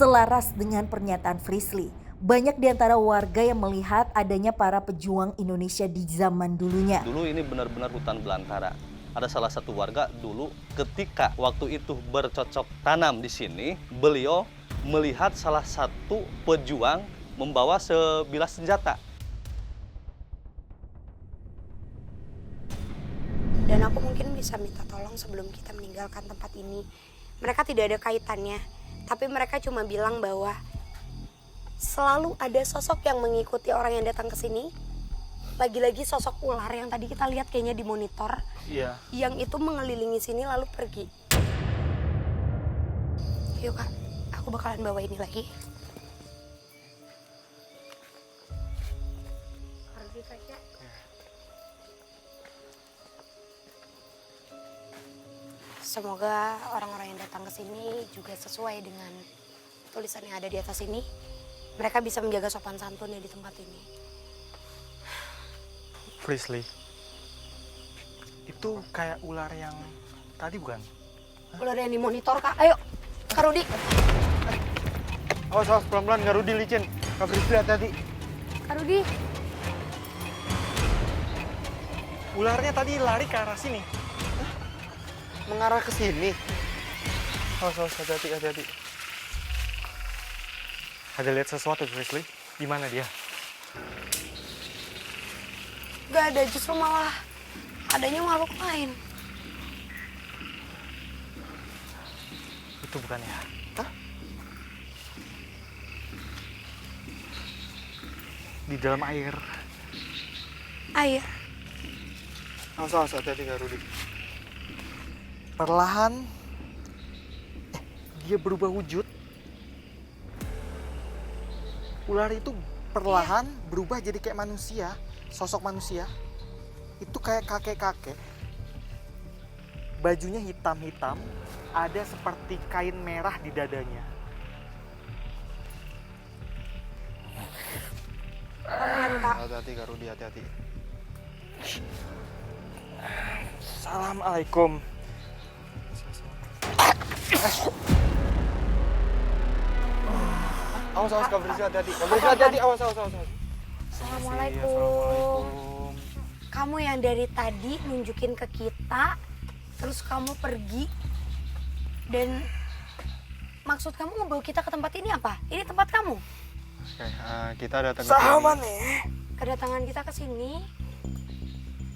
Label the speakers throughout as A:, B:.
A: Selaras dengan pernyataan Frisly, banyak di antara warga yang melihat adanya para pejuang Indonesia di zaman dulunya.
B: Dulu ini benar-benar hutan belantara. Ada salah satu warga dulu ketika waktu itu bercocok tanam di sini, beliau melihat salah satu pejuang membawa sebilah senjata.
C: Dan aku mungkin bisa minta tolong sebelum kita meninggalkan tempat ini. Mereka tidak ada kaitannya, tapi mereka cuma bilang bahwa selalu ada sosok yang mengikuti orang yang datang ke sini. Lagi-lagi sosok ular yang tadi kita lihat kayaknya di monitor.
D: Iya.
C: Yang itu mengelilingi sini lalu pergi. Yuk Kak, aku bakalan bawa ini lagi. Semoga orang-orang yang datang ke sini juga sesuai dengan tulisan yang ada di atas ini. Mereka bisa menjaga sopan santunnya di tempat ini.
D: Frisly, itu kayak ular yang tadi bukan?
C: Ular yang di monitor Kak, ayo Kak Rudi.
D: Awas, pelan-pelan, nggak Rudi licin. Kak Frisly hati-hati.
C: Kak Rudi.
D: Ularnya tadi lari ke arah sini. Mengarah ke sini. Awas, hati-hati. Ada lihat sesuatu, Frisly? Di mana dia?
C: Gak ada, justru malah adanya makhluk lain.
D: Itu bukan ya? Hah? Di dalam air.
C: Air.
D: Awas, hati-hati Kak Rudi. Perlahan, dia berubah wujud. Ular itu perlahan berubah jadi kayak manusia, sosok manusia. Itu kayak kakek-kakek. Bajunya hitam-hitam, ada seperti kain merah di dadanya. Hati-hati Kak Rudi, hati-hati. Assalamualaikum. Awas Kak Frisly, hati-hati. Kak Frisly, hati-hati. Awas.
C: Assalamualaikum. Kamu yang dari tadi nunjukin ke kita, terus kamu pergi. Dan maksud kamu ngebawa kita ke tempat ini apa? Ini tempat kamu?
D: Oke, kita datang ke sini.
C: Kedatangan kita ke sini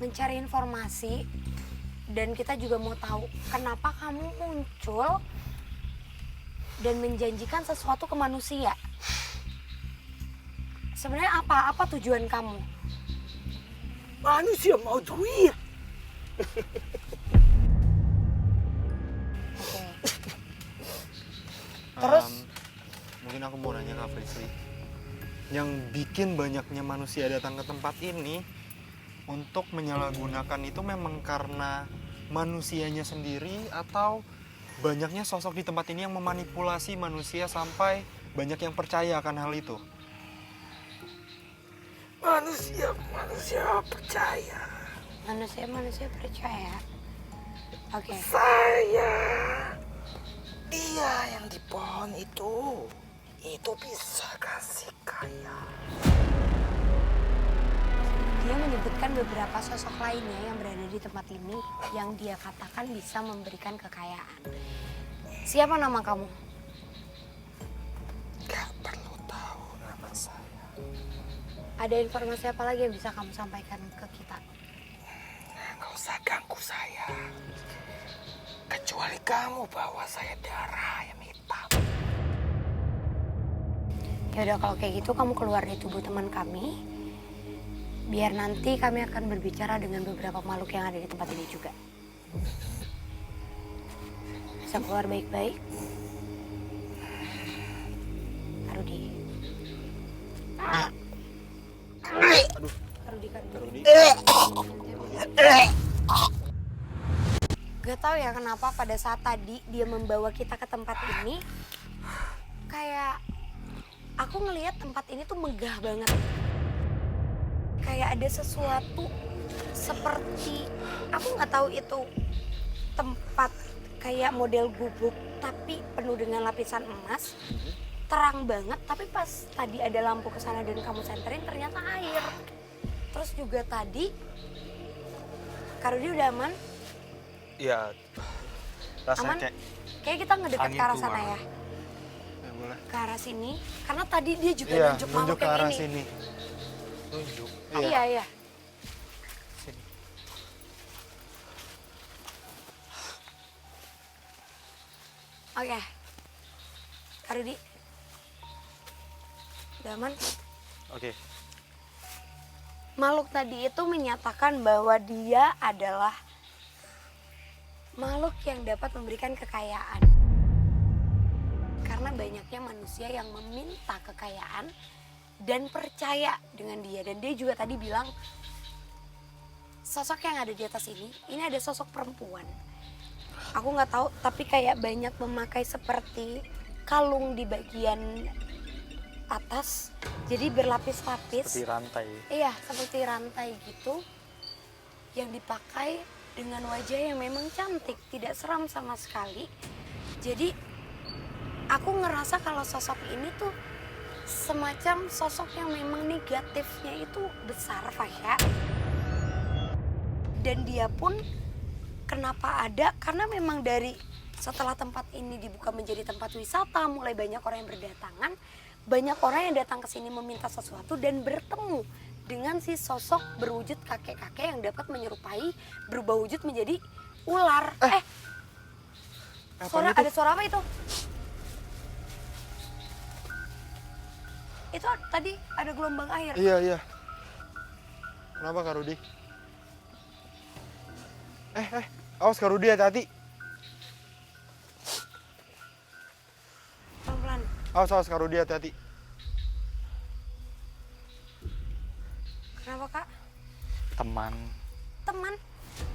C: mencari informasi. Dan kita juga mau tahu kenapa kamu muncul dan menjanjikan sesuatu ke manusia. Sebenarnya apa tujuan kamu?
E: Manusia mau duit.
C: Oke. Terus?
D: Mungkin aku mau nanya Kak Frisly. Yang bikin banyaknya manusia datang ke tempat ini untuk menyalahgunakan itu memang karena manusianya sendiri atau banyaknya sosok di tempat ini yang memanipulasi manusia sampai banyak yang percaya akan hal itu?
E: Manusia percaya.
C: Manusia percaya. Oke.
E: Saya, dia yang di pohon itu bisa kasih kaya.
C: Dia menyebutkan beberapa sosok lainnya yang berada di tempat ini yang dia katakan bisa memberikan kekayaan. Siapa nama kamu?
E: Gak perlu tahu nama saya.
C: Ada informasi apa lagi yang bisa kamu sampaikan ke kita?
E: Gak usah ganggu saya. Kecuali kamu bawa saya darah yang hitam.
C: Ya udah kalau kayak gitu kamu keluar dari tubuh teman kami. Biar nanti kami akan berbicara dengan beberapa makhluk yang ada di tempat ini juga. Bisa keluar baik-baik. Rudi. Rudi. Gak tahu ya kenapa pada saat tadi dia membawa kita ke tempat ini, kayak aku ngelihat tempat ini tuh megah banget. Kayak ada sesuatu seperti, aku nggak tahu itu tempat kayak model gubuk tapi penuh dengan lapisan emas. terang banget, tapi pas tadi ada lampu ke sana dan kamu senterin ternyata air. Terus juga tadi Kak Rudi udah aman?
D: Ya, rasanya
C: Aman? Kayak kita ngedeket
D: angin
C: ke arah
D: keluar.
C: sana ya.
D: Ya boleh.
C: Ke arah sini. Karena tadi dia juga
D: Iya,
C: nunjuk
D: nunjuk
C: makhluk
D: ke
C: yang
D: arah
C: ini.
D: sini. Nunjuk.
C: Iya, iya.
D: Sini.
C: Oke. Kak Rudi. Udah aman?
D: Oke.
C: Makhluk tadi itu menyatakan bahwa dia adalah makhluk yang dapat memberikan kekayaan. Karena banyaknya manusia yang meminta kekayaan dan percaya dengan dia. Dan dia juga tadi bilang, sosok yang ada di atas ini ada sosok perempuan. Aku nggak tahu, tapi kayak banyak memakai seperti kalung di bagian atas. Jadi berlapis-lapis.
D: Seperti rantai.
C: Iya, seperti rantai gitu yang dipakai dengan wajah yang memang cantik, tidak seram sama sekali. Jadi aku ngerasa kalau sosok ini tuh semacam sosok yang memang negatifnya itu besar, Fasya. Dan dia pun kenapa ada? Karena memang dari setelah tempat ini dibuka menjadi tempat wisata, mulai banyak orang yang berdatangan, banyak orang yang datang ke sini meminta sesuatu dan bertemu dengan si sosok berwujud kakek-kakek yang dapat menyerupai berubah wujud menjadi ular.
D: Apa itu?
C: Ada suara apa itu? Itu tadi ada gelombang air.
D: Iya, iya. Kenapa Kak Rudi? Awas Kak Rudi, hati-hati.
C: Pelan-pelan.
D: Awas Kak Rudi, hati-hati.
C: Kenapa, Kak?
E: Teman,
C: Teman?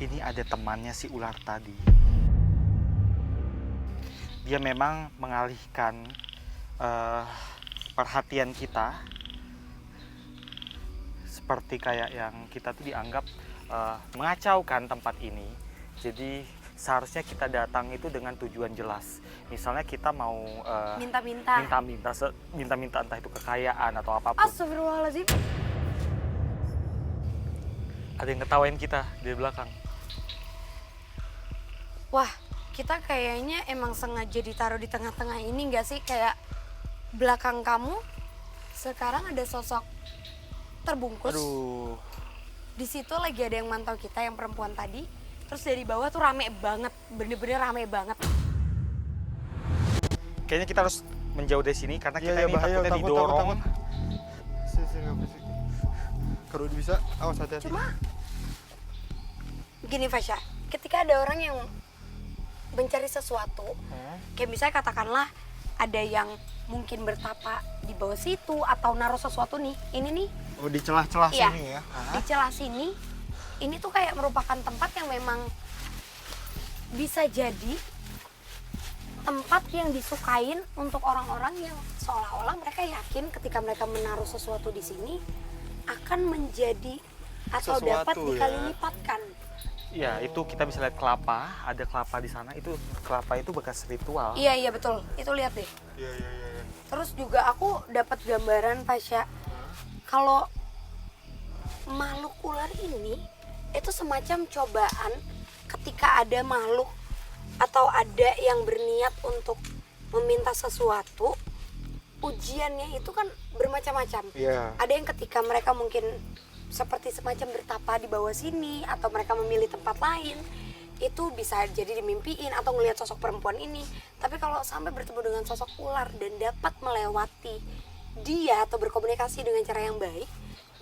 E: ini ada temannya si ular tadi. Dia memang mengalihkan perhatian kita. Seperti kayak yang kita tuh dianggap mengacaukan tempat ini. Jadi seharusnya kita datang itu dengan tujuan jelas. Misalnya kita mau
C: Minta-minta.
E: minta-minta entah itu kekayaan atau apapun.
C: Astagfirullahaladzim.
E: Ada yang ketawain kita di belakang.
C: Wah, kita kayaknya emang sengaja ditaruh di tengah-tengah ini nggak sih? Kayak belakang kamu sekarang ada sosok terbungkus.
D: Aduh.
C: Di situ lagi ada yang mantau kita, yang perempuan tadi. Terus dari bawah tuh rame banget, bener-bener rame banget.
E: Kayaknya kita harus menjauh dari sini karena kita
D: Iya,
E: ini
D: bahaya,
E: takutnya
D: takut.
E: didorong.
D: Sini, Kak Rudi. Kak Rudi bisa, awas hati-hati.
C: Cuma gini Fasya, ketika ada orang yang mencari sesuatu, kayak misalnya katakanlah ada yang mungkin bertapa di bawah situ atau naruh sesuatu nih, ini nih.
D: Oh, di celah-celah
C: Iya.
D: sini ya.
C: Di celah sini, ini tuh kayak merupakan tempat yang memang bisa jadi tempat yang disukain untuk orang-orang yang seolah-olah mereka yakin ketika mereka menaruh sesuatu di sini akan menjadi atau
D: Sesuatu
C: dapat
D: ya.
C: dikali lipatkan.
E: Ya, itu kita bisa lihat kelapa, ada kelapa di sana. Itu kelapa itu bekas ritual.
C: Iya, iya betul. Itu lihat deh.
D: Iya.
C: Terus juga aku dapat gambaran Fasya, kalau makhluk ular ini itu semacam cobaan ketika ada makhluk atau ada yang berniat untuk meminta sesuatu, ujiannya itu kan bermacam-macam.
D: Iya.
C: Ada yang ketika mereka mungkin seperti semacam bertapa di bawah sini atau mereka memilih tempat lain, itu bisa jadi dimimpiin atau ngelihat sosok perempuan ini. Tapi kalau sampai bertemu dengan sosok ular dan dapat melewati dia atau berkomunikasi dengan cara yang baik,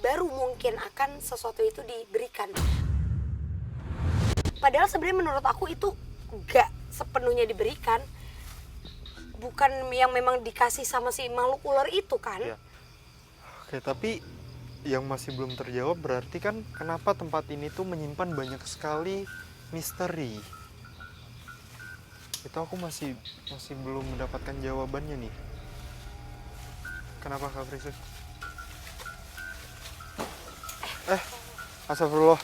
C: baru mungkin akan sesuatu itu diberikan. Padahal sebenarnya menurut aku itu gak sepenuhnya diberikan. Bukan yang memang dikasih sama si makhluk ular itu kan.
D: Iya. Oke, tapi yang masih belum terjawab berarti kan kenapa tempat ini tuh menyimpan banyak sekali misteri. Itu aku masih belum mendapatkan jawabannya nih. Kenapa Kak Priscil? Astagfirullah.